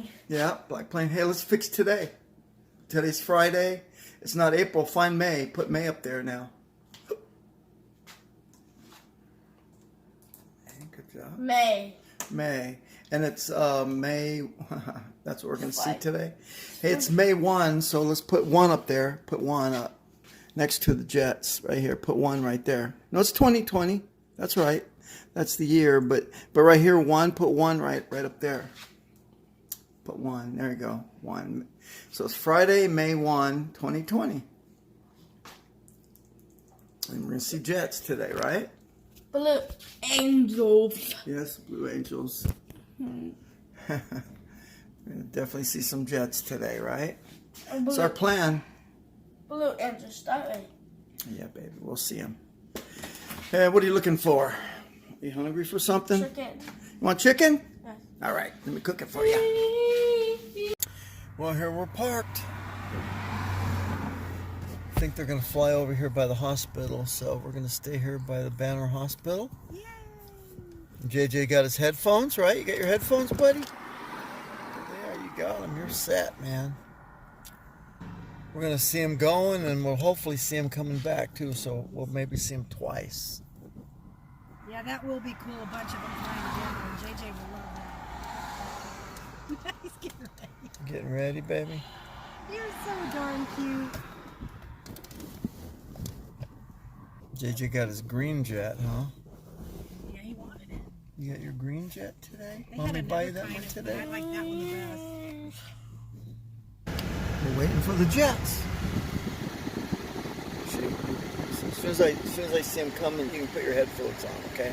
plane. Yeah, black plane. Hey, let's fix today. Today's Friday. It's not April. Find May. Put May up there now. Hey, good job. May. And it's May. That's what we're going to see today. Hey, it's May 1, so let's put 1 up there. Put 1 up next to the Jets right here. Put 1 right there. No, it's 2020. That's right. That's the year. But right here, 1. Put 1 right up there. Put 1. There you go. 1. So it's Friday, May 1, 2020. And we're going to see Jets today, right? Blue Angels. Yes, Blue Angels. We're going to definitely see some Jets today, right? It's our plan. Blue Angels, that way. Yeah, baby. We'll see them. Hey, what are you looking for? Are you hungry for something? Chicken. You want chicken? Yes. All right. Let me cook it for you. Well, here we're parked. I think they're going to fly over here by the hospital, so we're going to stay here by the Banner Hospital. Yay! JJ got his headphones, right? You got your headphones, buddy? There you got them. You're set, man. We're going to see him going, and we'll hopefully see him coming back, too, so we'll maybe see him twice. Yeah, that will be cool. A bunch of them flying together, and JJ will love that. He's getting ready. Getting ready, baby? You're so darn cute. JJ got his green jet, huh? Yeah, he wanted it. You got your green jet today? They Want me had to buy you another that one kind, today? I like that one the best. We're waiting for the Jets. As soon as I see him coming, you can put your headphones on, okay?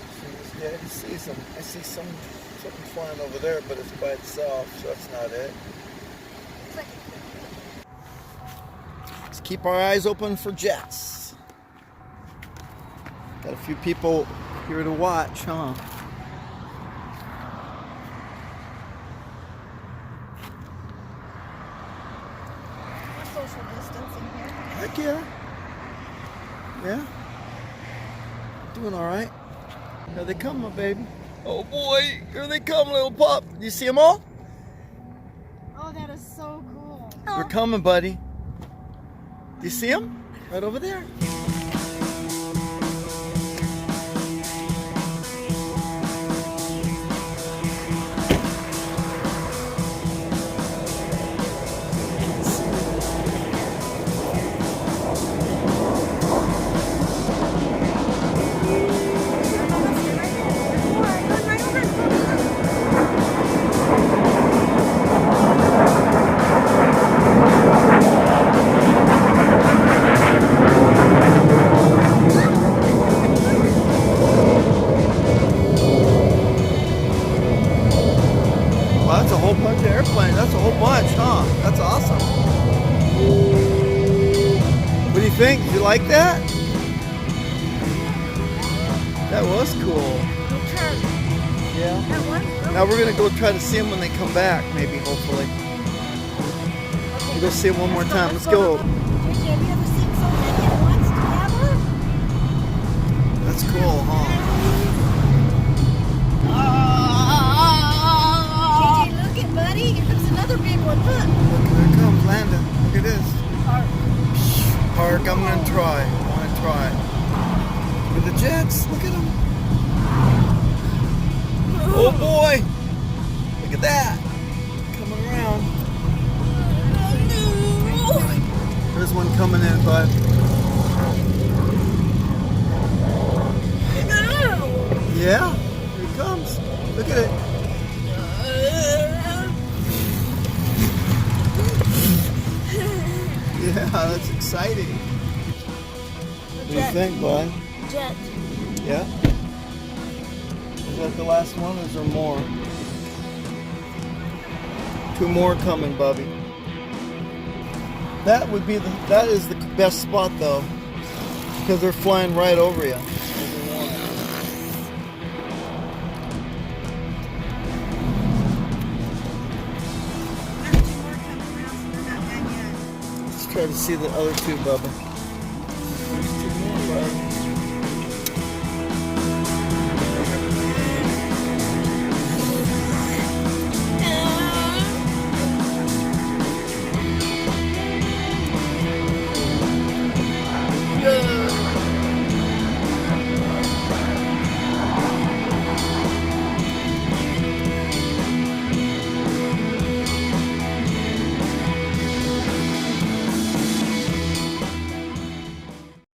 As soon as Daddy sees him, I see something flying over there, but it's by itself, so that's not it. Let's keep our eyes open for Jets. Got a few people here to watch, huh? Social distancing here. Heck yeah. Yeah. Doing all right. Here they come, my baby. Oh boy, here they come, little pup. You see them all? Oh, that is so cool. They're coming, buddy. Do you see them? Right over there. Well, that's a whole bunch of airplanes. That's a whole bunch, huh? That's awesome. What do you think? Did you like that? That was cool. Yeah. Now we're going to go try to see them when they come back, maybe, hopefully. We'll go see them one more time. Let's go. JJ, have you ever seen so many at once together? That's cool, huh? JJ, look it, buddy. Here comes another big one. Look. Look, there it comes, landing. Look at this. Park, I'm going to try. I want to try. Look at the Jets. Look at them. Oh, boy. Look at that. Coming around. There's one coming in, bud. Yeah, here he comes. Look at it. Yeah, that's exciting. What do you think, bud? Jet. Yeah? Is that the last one, or is there more? 2 more coming, Bubby. That is the best spot, though, because they're flying right over you. Let's try to see the other 2, Bubba.